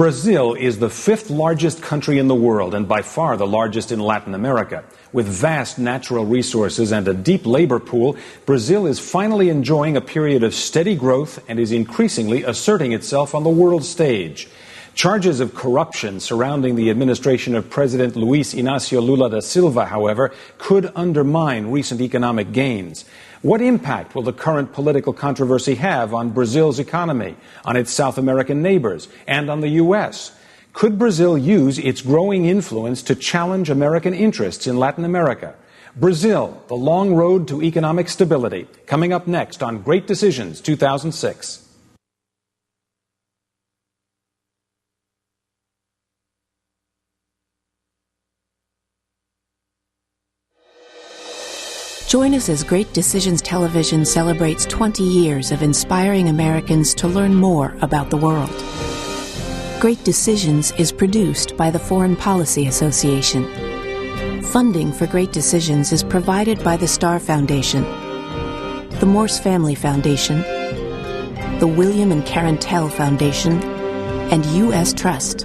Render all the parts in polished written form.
Brazil is the fifth largest country in the world and by far the largest in Latin America. With vast natural resources and a deep labor pool, Brazil is finally enjoying a period of steady growth and is increasingly asserting itself on the world stage. Charges of corruption surrounding the administration of President Luiz Inácio Lula da Silva, however, could undermine recent economic gains. What impact will the current political controversy have on Brazil's economy, on its South American neighbors, and on the U.S.? Could Brazil use its growing influence to challenge American interests in Latin America? Brazil, the long road to economic stability, coming up next on Great Decisions 2006. Join us as Great Decisions Television celebrates 20 years of inspiring Americans to learn more about the world. Great Decisions is produced by the Foreign Policy Association. Funding for Great Decisions is provided by the Star Foundation, the Morse Family Foundation, the William and Karen Tell Foundation, and U.S. Trust.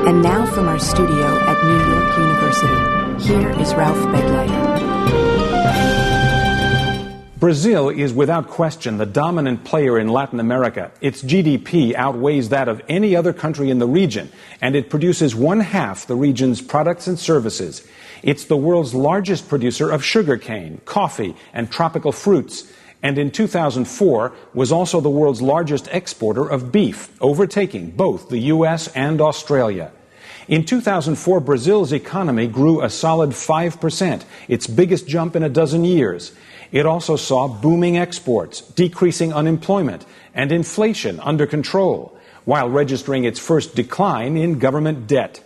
And now from our studio at New York University, here is Ralph Begleiter. Brazil is without question the dominant player in Latin America. Its GDP outweighs that of any other country in the region, and it produces one-half the region's products and services. It's the world's largest producer of sugarcane, coffee, and tropical fruits, and in 2004 was also the world's largest exporter of beef, overtaking both the U.S. and Australia. In 2004, Brazil's economy grew a solid 5%, its biggest jump in a dozen years. It also saw booming exports, decreasing unemployment, and inflation under control, while registering its first decline in government debt.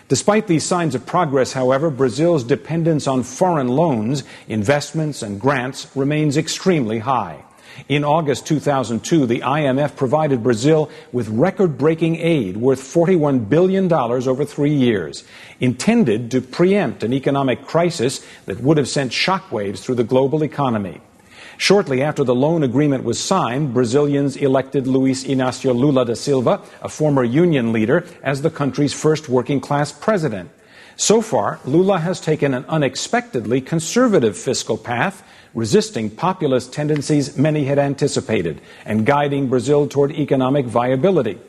Despite these signs of progress, however, Brazil's dependence on foreign loans, investments, and grants remains extremely high. In August 2002, the IMF provided Brazil with record-breaking aid worth $41 billion over 3 years, intended to preempt an economic crisis that would have sent shockwaves through the global economy. Shortly after the loan agreement was signed, Brazilians elected Luiz Inácio Lula da Silva, a former union leader, as the country's first working-class president. So far, Lula has taken an unexpectedly conservative fiscal path, resisting populist tendencies many had anticipated and guiding Brazil toward economic viability.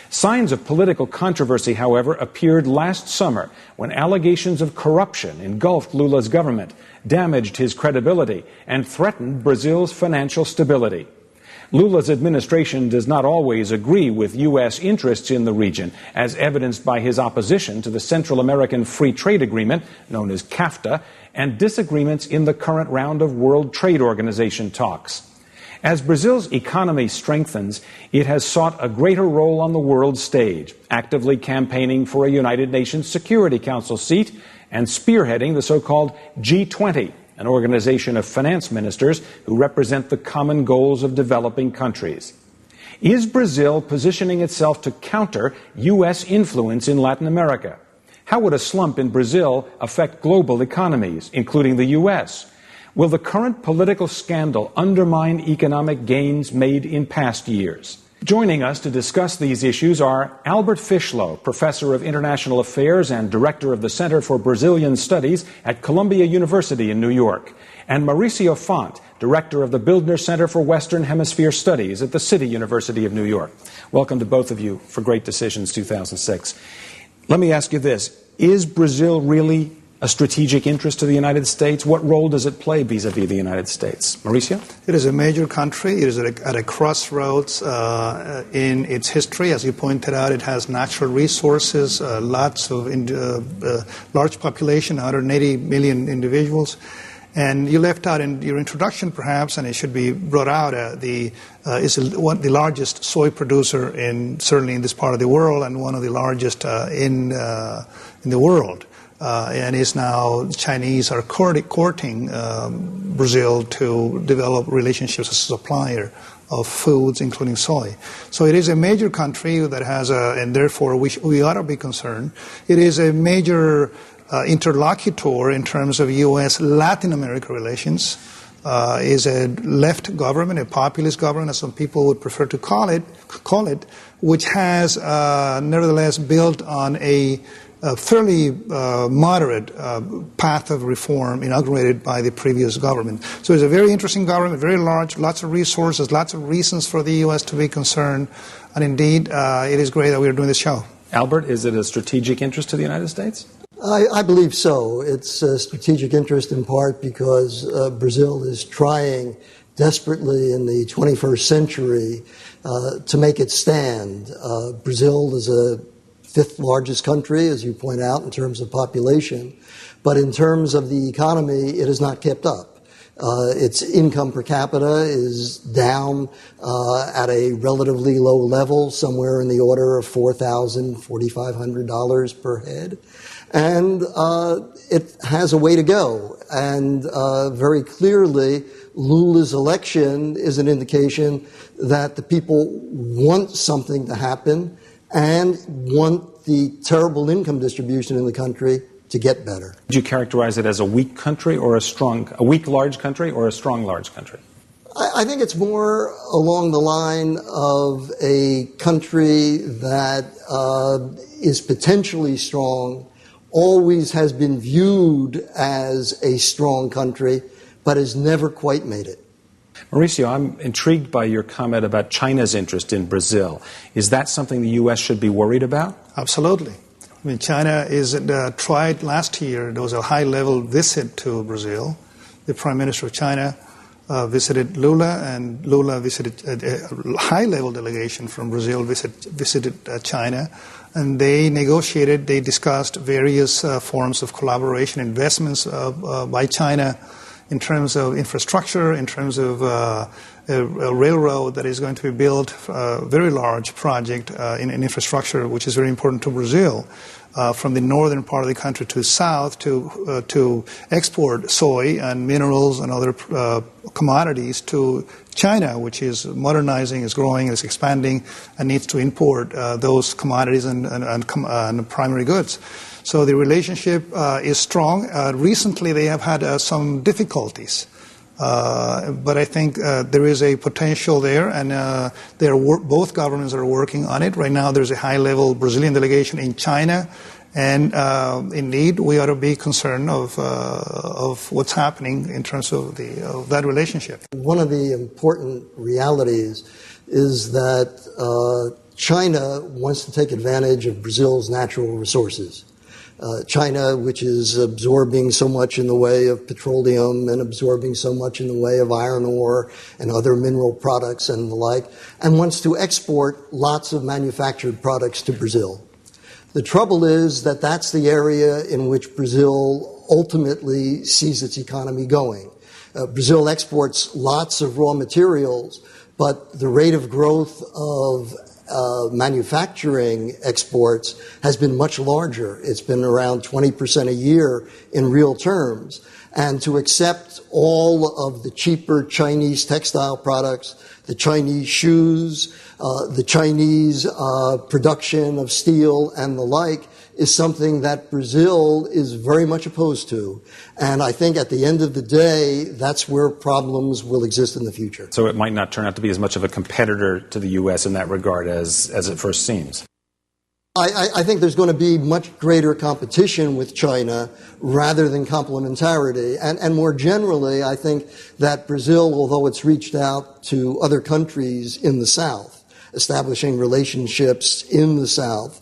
Signs of political controversy, however, appeared last summer when allegations of corruption engulfed Lula's government, damaged his credibility, and threatened Brazil's financial stability. Lula's administration does not always agree with U.S. interests in the region, as evidenced by his opposition to the Central American Free Trade Agreement, known as CAFTA, and disagreements in the current round of World Trade Organization talks. As Brazil's economy strengthens, it has sought a greater role on the world stage, actively campaigning for a United Nations Security Council seat and spearheading the so-called G20, an organization of finance ministers who represent the common goals of developing countries. Is Brazil positioning itself to counter U.S. influence in Latin America? How would a slump in Brazil affect global economies, including the U.S.? Will the current political scandal undermine economic gains made in past years? Joining us to discuss these issues are Albert Fischlow, Professor of International Affairs and Director of the Center for Brazilian Studies at Columbia University in New York, and Mauricio Font, Director of the Bildner Center for Western Hemisphere Studies at the City University of New York. Welcome to both of you for Great Decisions 2006. Let me ask you this. Is Brazil really a strategic interest to the United States? What role does it play vis-a-vis the United States? Mauricio? It is a major country. It is at a crossroads in its history. As you pointed out, it has natural resources, lots of large population, 180 million individuals. And you left out in your introduction, perhaps, and it should be brought out, is the largest soy producer certainly in this part of the world, and one of the largest in the world. And is now Chinese are courting Brazil to develop relationships as a supplier of foods, including soy. So it is a major country that has and therefore we ought to be concerned. It is a major interlocutor in terms of U.S.-Latin America relations. is a left government, a populist government, as some people would prefer to call it, which has nevertheless built on a fairly moderate path of reform inaugurated by the previous government. So it's a very interesting government, very large, lots of resources, lots of reasons for the U.S. to be concerned, and indeed, it is great that we're doing this show. Albert, is it a strategic interest to the United States? I believe so. It's a strategic interest in part because Brazil is trying desperately in the 21st century to make it stand. Brazil is a fifth largest country, as you point out, in terms of population. But in terms of the economy, it has not kept up. Its income per capita is down at a relatively low level, somewhere in the order of $4,000, $4,500 per head. And it has a way to go. And very clearly, Lula's election is an indication that the people want something to happen and want the terrible income distribution in the country to get better. Would you characterize it as a weak country or a weak large country or a strong large country? I think it's more along the line of a country that is potentially strong, always has been viewed as a strong country, but has never quite made it. Mauricio, I'm intrigued by your comment about China's interest in Brazil. Is that something the U.S. should be worried about? Absolutely. I mean, China is tried last year. There was a high-level visit to Brazil. The Prime Minister of China visited Lula, and Lula visited a high-level delegation from Brazil visited China, and they negotiated, they discussed various forms of collaboration, investments by China in terms of infrastructure, in terms of a railroad that is going to be built, a very large project in infrastructure, which is very important to Brazil, from the northern part of the country to south to export soy and minerals and other commodities to China, which is modernizing, is growing, is expanding, and needs to import those commodities and primary goods. So the relationship is strong. Recently, they have had some difficulties, but I think there is a potential there, and both governments are working on it. Right now, there's a high-level Brazilian delegation in China, and indeed, we ought to be concerned of what's happening in terms of that relationship. One of the important realities is that China wants to take advantage of Brazil's natural resources. China, which is absorbing so much in the way of petroleum and absorbing so much in the way of iron ore and other mineral products and the like, and wants to export lots of manufactured products to Brazil. The trouble is that that's the area in which Brazil ultimately sees its economy going. Brazil exports lots of raw materials, but the rate of growth of manufacturing exports has been much larger. It's been around 20% a year in real terms. And to accept all of the cheaper Chinese textile products, the Chinese shoes, the Chinese production of steel and the like is something that Brazil is very much opposed to. And I think at the end of the day, that's where problems will exist in the future. So it might not turn out to be as much of a competitor to the U.S. in that regard as it first seems. I think there's going to be much greater competition with China rather than complementarity. And more generally, I think that Brazil, although it's reached out to other countries in the South, establishing relationships in the South,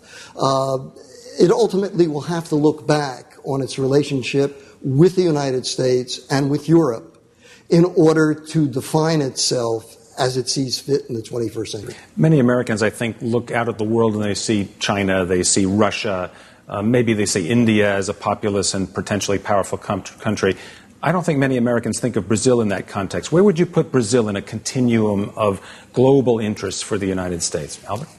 it ultimately will have to look back on its relationship with the United States and with Europe in order to define itself as it sees fit in the 21st century. Many Americans, I think, look out at the world and they see China, they see Russia, maybe they see India as a populous and potentially powerful country. I don't think many Americans think of Brazil in that context. Where would you put Brazil in a continuum of global interests for the United States? Albert?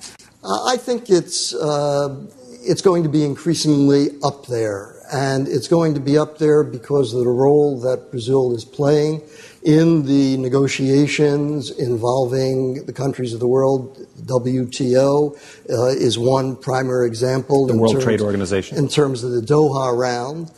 I think it's going to be increasingly up there. and it's going to be up there because of the role that Brazil is playing in the negotiations involving the countries of the world. WTO is one primary example. The World Trade Organization. In terms of the Doha round.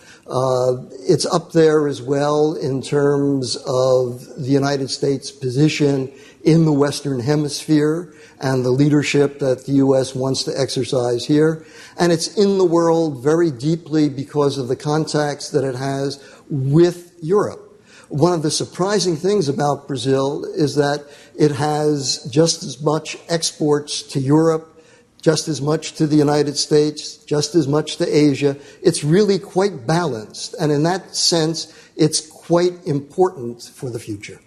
It's up there as well in terms of the United States' position in the Western Hemisphere and the leadership that the U.S. wants to exercise here. And it's in the world very deeply because of the contacts that it has with Europe. One of the surprising things about Brazil is that it has just as much exports to Europe, just as much to the United States, just as much to Asia. It's really quite balanced, and in that sense, it's quite important for the future.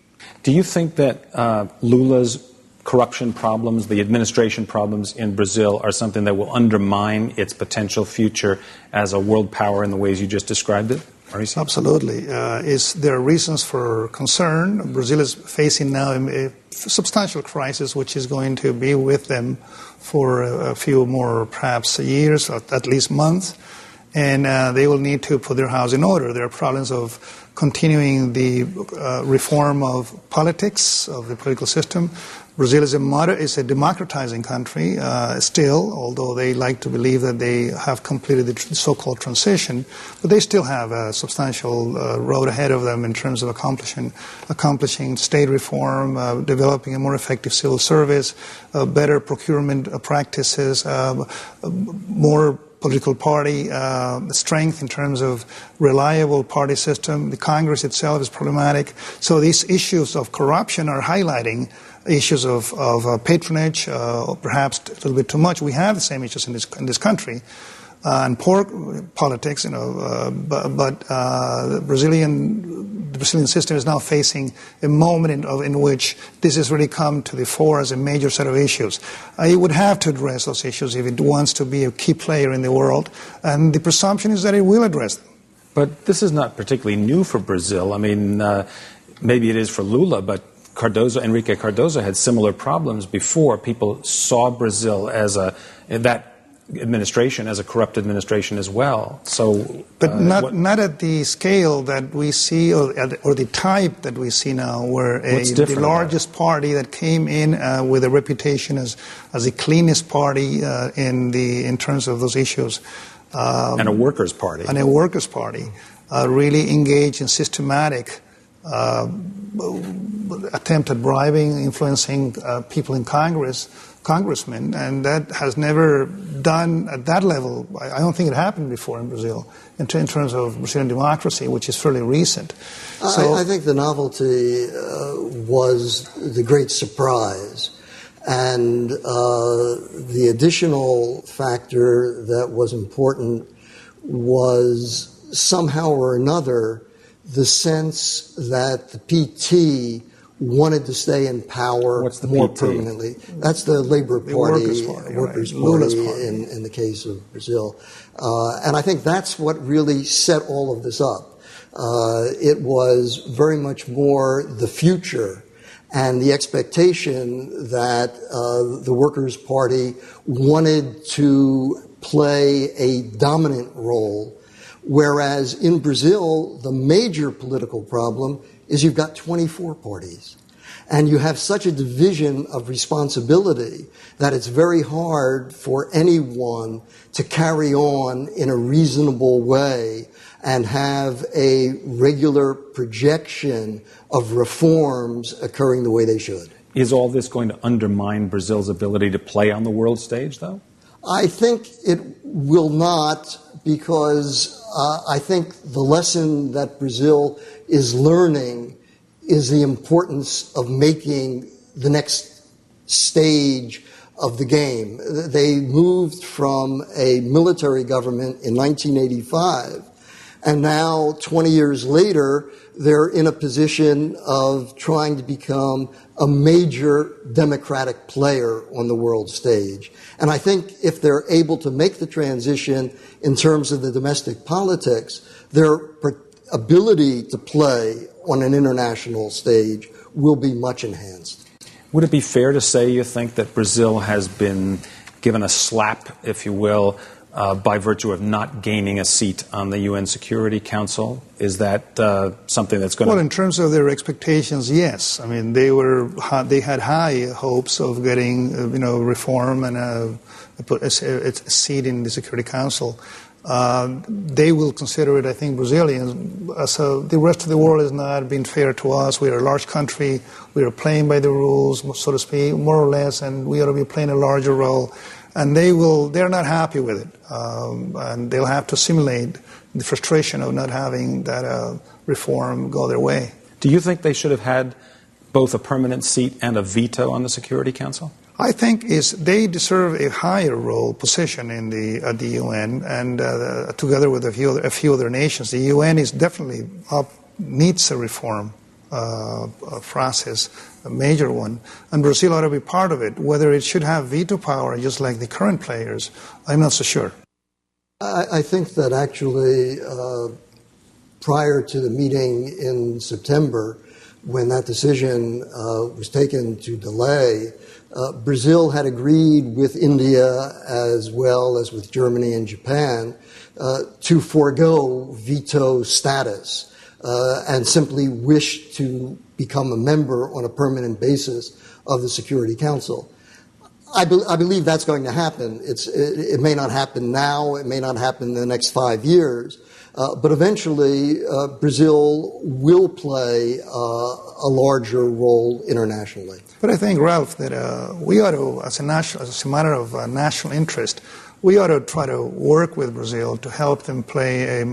Do you think that Lula's corruption problems, the administration problems in Brazil, are something that will undermine its potential future as a world power in the ways you just described it? Absolutely. There are reasons for concern. Brazil is facing now a substantial crisis which is going to be with them for a few more, perhaps, years, or at least months. And they will need to put their house in order. There are problems of continuing the reform of politics, of the political system. Brazil is a democratizing country still, although they like to believe that they have completed the so-called transition, but they still have a substantial road ahead of them in terms of accomplishing state reform, developing a more effective civil service, better procurement practices, more political party strength in terms of reliable party system. The Congress itself is problematic. So these issues of corruption are highlighting issues of patronage, perhaps a little bit too much. We have the same issues in this country, and poor politics, but the Brazilian system is now facing a moment in which this has really come to the fore as a major set of issues. It would have to address those issues if it wants to be a key player in the world, and the presumption is that it will address them. But this is not particularly new for Brazil. I mean, maybe it is for Lula, but Enrique Cardoso had similar problems before. People saw Brazil as that administration as a corrupt administration as well. So, but not at the scale that we see, or the type that we see now, where the largest party that came in with a reputation as the cleanest party in terms of those issues, and a workers' party, really engaged in systematic attempt at bribing, influencing people in congressmen, and that has never done at that level. I don't think it happened before in Brazil in terms of Brazilian democracy, which is fairly recent. So I think the novelty was the great surprise, and the additional factor that was important was somehow or another the sense that the PT wanted to stay in power more permanently. That's the Labor Party, Workers' Party in the case of Brazil. And I think that's what really set all of this up. It was very much more the future and the expectation that the Workers' Party wanted to play a dominant role. Whereas in Brazil, the major political problem is you've got 24 parties. And you have such a division of responsibility that it's very hard for anyone to carry on in a reasonable way and have a regular projection of reforms occurring the way they should. Is all this going to undermine Brazil's ability to play on the world stage, though? I think it will not, because I think the lesson that Brazil is learning is the importance of making the next stage of the game. They moved from a military government in 1985, and now, 20 years later, they're in a position of trying to become a major democratic player on the world stage. And I think if they're able to make the transition in terms of the domestic politics, their ability to play on an international stage will be much enhanced. Would it be fair to say, you think, that Brazil has been given a slap, if you will, by virtue of not gaining a seat on the UN Security Council? Is that something that's going to... Well, in terms of their expectations, yes. I mean, they had high hopes of getting, reform and a seat in the Security Council. They will consider it, I think, Brazilians. So the rest of the world is not being fair to us. We are a large country. We are playing by the rules, so to speak, more or less, and we ought to be playing a larger role. And they're not happy with it. And they'll have to simulate the frustration of not having that reform go their way. Do you think they should have had both a permanent seat and a veto on the Security Council? I think they deserve a higher role position in the UN, and together with a few other nations. The UN is definitely needs a reform process, a major one, and Brazil ought to be part of it. Whether it should have veto power, just like the current players, I'm not so sure. I think that actually, prior to the meeting in September, when that decision was taken to delay, Brazil had agreed with India as well as with Germany and Japan to forego veto status and simply wish to become a member on a permanent basis of the Security Council. I believe that's going to happen. It may not happen now, it may not happen in the next 5 years, but eventually Brazil will play a larger role internationally. But I think, Ralph, that we ought to, as a matter of national interest, we ought to try to work with Brazil to help them play a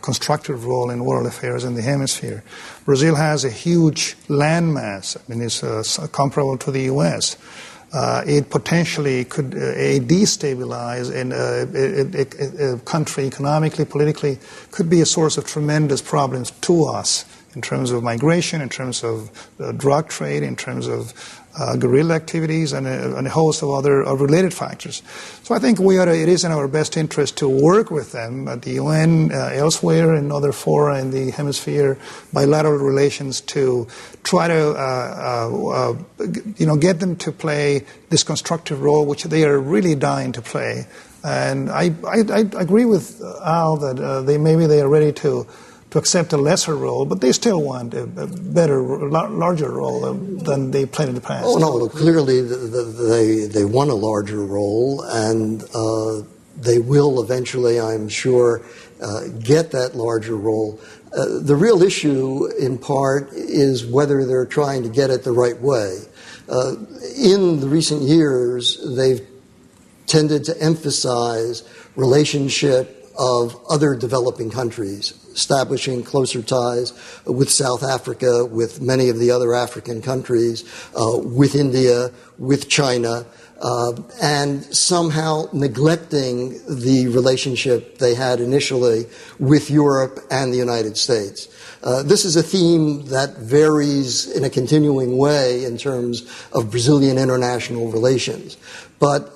constructive role in world affairs in the hemisphere. Brazil has a huge landmass. I mean, it's comparable to the U.S. It potentially could destabilize a country economically, politically, could be a source of tremendous problems to us in terms of migration, in terms of drug trade, in terms of guerrilla activities, and a host of other related factors. So I think it is in our best interest to work with them at the UN, elsewhere, in other fora in the hemisphere, bilateral relations, to try to get them to play this constructive role, which they are really dying to play. And I agree with Al that maybe they are ready to accept a lesser role, but they still want a better, larger role than they played in the past. Oh, no, clearly they want a larger role, and they will eventually, I'm sure, get that larger role. The real issue, in part, is whether they're trying to get it the right way. In the recent years, they've tended to emphasize relationship of other developing countries, establishing closer ties with South Africa, with many of the other African countries, with India, with China, and somehow neglecting the relationship they had initially with Europe and the United States. This is a theme that varies in a continuing way in terms of Brazilian international relations. But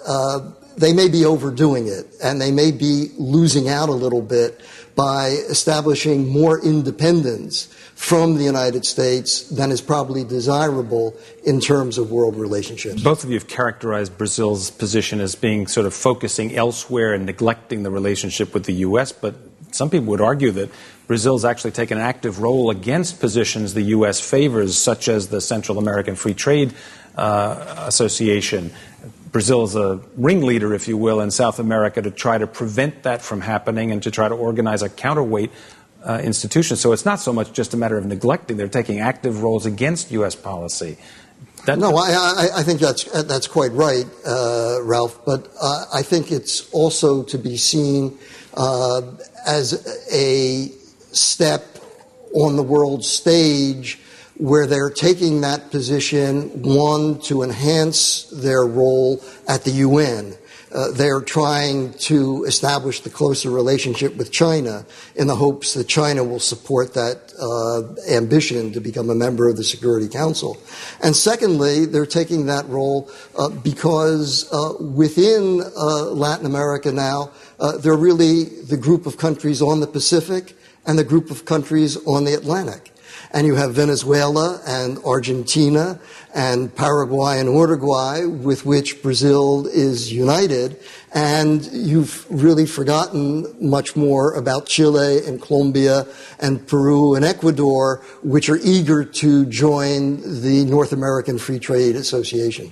they may be overdoing it, and they may be losing out a little bit by establishing more independence from the United States than is probably desirable in terms of world relationships. Both of you have characterized Brazil's position as being sort of focusing elsewhere and neglecting the relationship with the U.S., but some people would argue that Brazil's actually taken an active role against positions the U.S. favors, such as the Central American Free Trade Association. Brazil is a ringleader, if you will, in South America to try to prevent that from happening and to try to organize a counterweight institution. So it's not so much just a matter of neglecting. They're taking active roles against U.S. policy. I think that's quite right, Ralph. But I think it's also to be seen as a step on the world stage where they're taking that position, one, to enhance their role at the UN. They're trying to establish the closer relationship with China in the hopes that China will support that ambition to become a member of the Security Council. And secondly, they're taking that role because within Latin America now, they're really the group of countries on the Pacific and the group of countries on the Atlantic. And you have Venezuela and Argentina and Paraguay and Uruguay, with which Brazil is united. And you've really forgotten much more about Chile and Colombia and Peru and Ecuador, which are eager to join the North American Free Trade Association.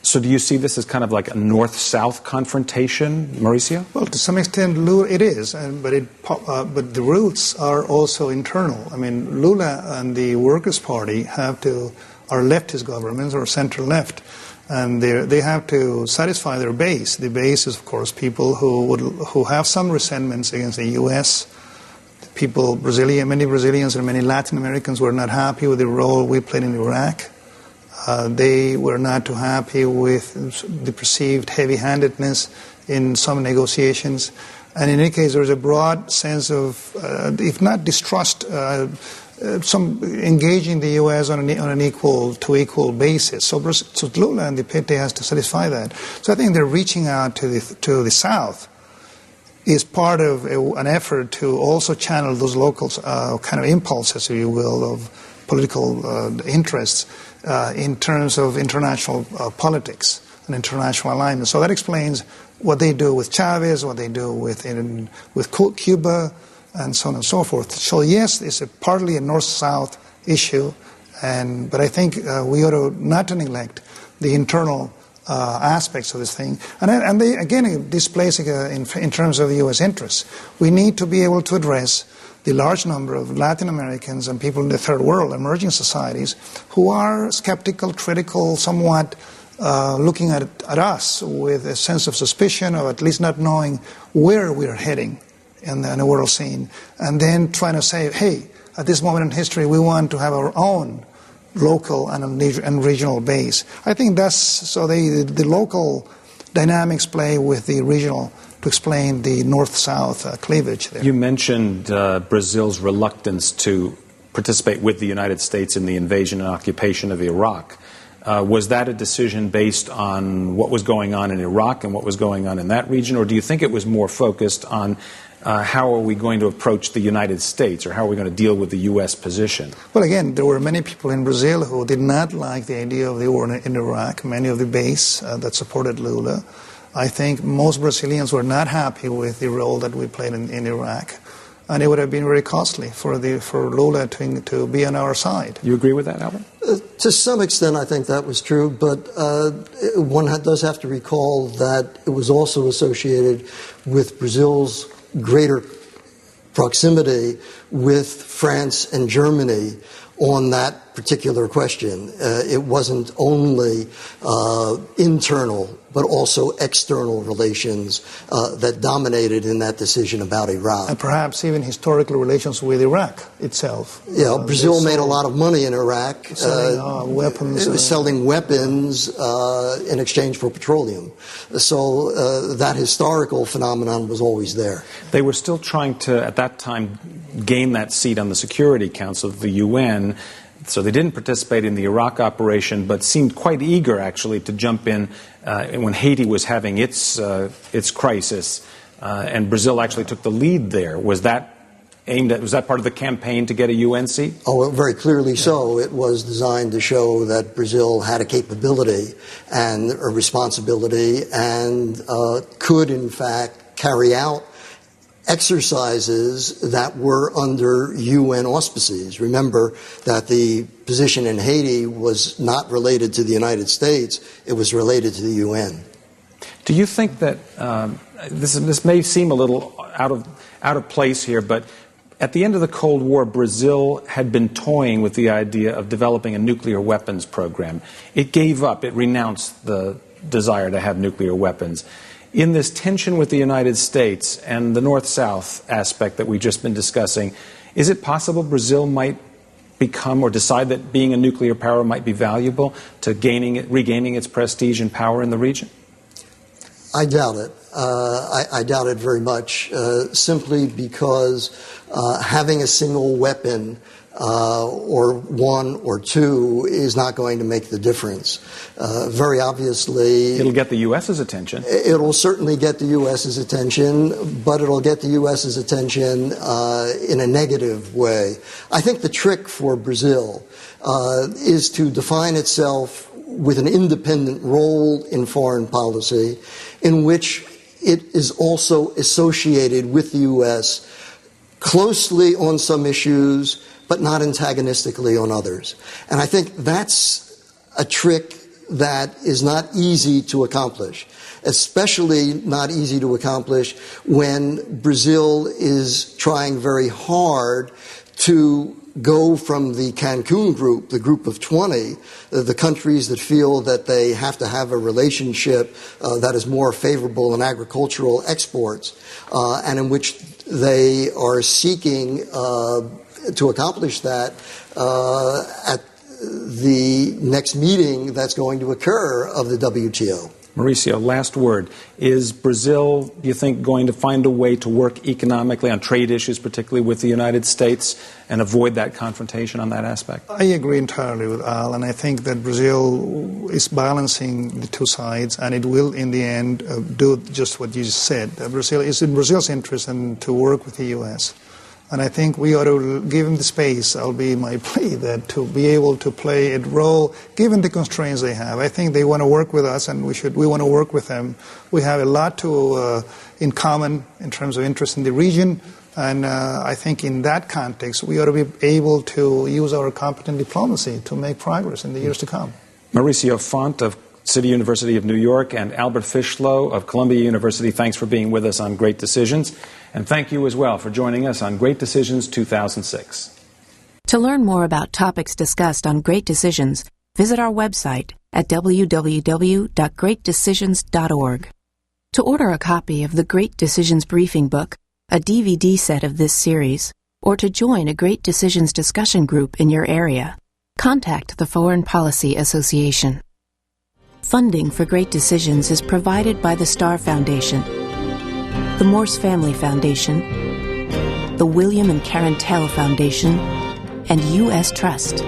So do you see this as kind of like a north-south confrontation, Mauricio? Well, to some extent, it is, but the roots are also internal. I mean, Lula and the Workers' Party are leftist governments or center-left, and they have to satisfy their base. The base is, of course, people who have some resentments against the U.S. Many Brazilians and many Latin Americans were not happy with the role we played in Iraq. They were not too happy with the perceived heavy-handedness in some negotiations. And in any case, there's a broad sense of, if not distrust, some engaging the U.S. on an equal basis. So Lula and the PT has to satisfy that. So I think they're reaching out to the South is part of an effort to also channel those local kind of impulses, if you will, of political interests in terms of international politics and international alignment. So that explains what they do with Chavez, what they do with Cuba, and so on and so forth. So yes, it's partly a north-south issue, but I think we ought to not to neglect the internal aspects of this thing. And they, again, displace in terms of the U.S. interests. We need to be able to address the large number of Latin Americans and people in the third world, emerging societies, who are skeptical, critical, somewhat looking at us with a sense of suspicion, or at least not knowing where we are heading in the world scene, and then trying to say, hey, at this moment in history, we want to have our own local and regional base. I think that's so the local dynamics play with the regional to explain the north-south cleavage there. You mentioned Brazil's reluctance to participate with the United States in the invasion and occupation of Iraq. Was that a decision based on what was going on in Iraq and what was going on in that region, or do you think it was more focused on how are we going to approach the United States, or how are we going to deal with the U.S. position? Well, again, there were many people in Brazil who did not like the idea of the war in Iraq, many of the base that supported Lula. I think most Brazilians were not happy with the role that we played in Iraq, and it would have been very costly for Lula to be on our side. You agree with that, Albert? To some extent, I think that was true, but one does have to recall that it was also associated with Brazil's greater proximity with France and Germany on that particular question. It wasn't only internal, but also external relations that dominated in that decision about Iraq. And perhaps even historical relations with Iraq itself. Yeah, Brazil made a lot of money in Iraq. Selling weapons. It was selling weapons in exchange for petroleum. So that historical phenomenon was always there. They were still trying to, at that time, gain that seat on the Security Council of the UN. So they didn't participate in the Iraq operation, but seemed quite eager, actually, to jump in when Haiti was having its crisis, and Brazil actually took the lead there. Was that part of the campaign to get a UN seat? Oh, well, very clearly so. It was designed to show that Brazil had a capability and a responsibility and could, in fact, carry out exercises that were under UN auspices. Remember that the position in Haiti was not related to the United States, it was related to the UN. Do you think that, this may seem a little out of place here, but at the end of the Cold War, Brazil had been toying with the idea of developing a nuclear weapons program. It gave up, it renounced the desire to have nuclear weapons. In this tension with the United States and the North-South aspect that we've just been discussing, is it possible Brazil might become or decide that being a nuclear power might be valuable to regaining its prestige and power in the region? I doubt it. I doubt it very much, simply because having a single weapon or one or two is not going to make the difference. Very obviously, it'll get the U.S.'s attention. It'll certainly get the U.S.'s attention, but it'll get the U.S.'s attention in a negative way. I think the trick for Brazil is to define itself with an independent role in foreign policy in which it is also associated with the U.S. closely on some issues, but not antagonistically on others. And I think that's a trick that is not easy to accomplish, especially not easy to accomplish when Brazil is trying very hard to go from the Cancun group, the group of 20, the countries that feel that they have to have a relationship that is more favorable in agricultural exports, and in which they are seeking to accomplish that at the next meeting that's going to occur of the WTO. Mauricio, last word. Is Brazil, do you think, going to find a way to work economically on trade issues, particularly with the United States, and avoid that confrontation on that aspect? I agree entirely with Al, and I think that Brazil is balancing the two sides, and it will, in the end, do just what you just said. Brazil is in Brazil's interest and to work with the U.S. And I think we ought to give them the space. I'll be my plea that to be able to play a role, given the constraints they have. I think they want to work with us, and we want to work with them. We have a lot in common in terms of interest in the region, and I think in that context, we ought to be able to use our competent diplomacy to make progress in the years to come. Mauricio Font of City University of New York and Albert Fishlow of Columbia University, thanks for being with us on Great Decisions. And thank you as well for joining us on Great Decisions 2006. To learn more about topics discussed on Great Decisions, visit our website at www.greatdecisions.org. To order a copy of the Great Decisions Briefing Book, a DVD set of this series, or to join a Great Decisions discussion group in your area, contact the Foreign Policy Association. Funding for Great Decisions is provided by the Starr Foundation, the Morse Family Foundation, the William and Karen Tell Foundation, and U.S. Trust.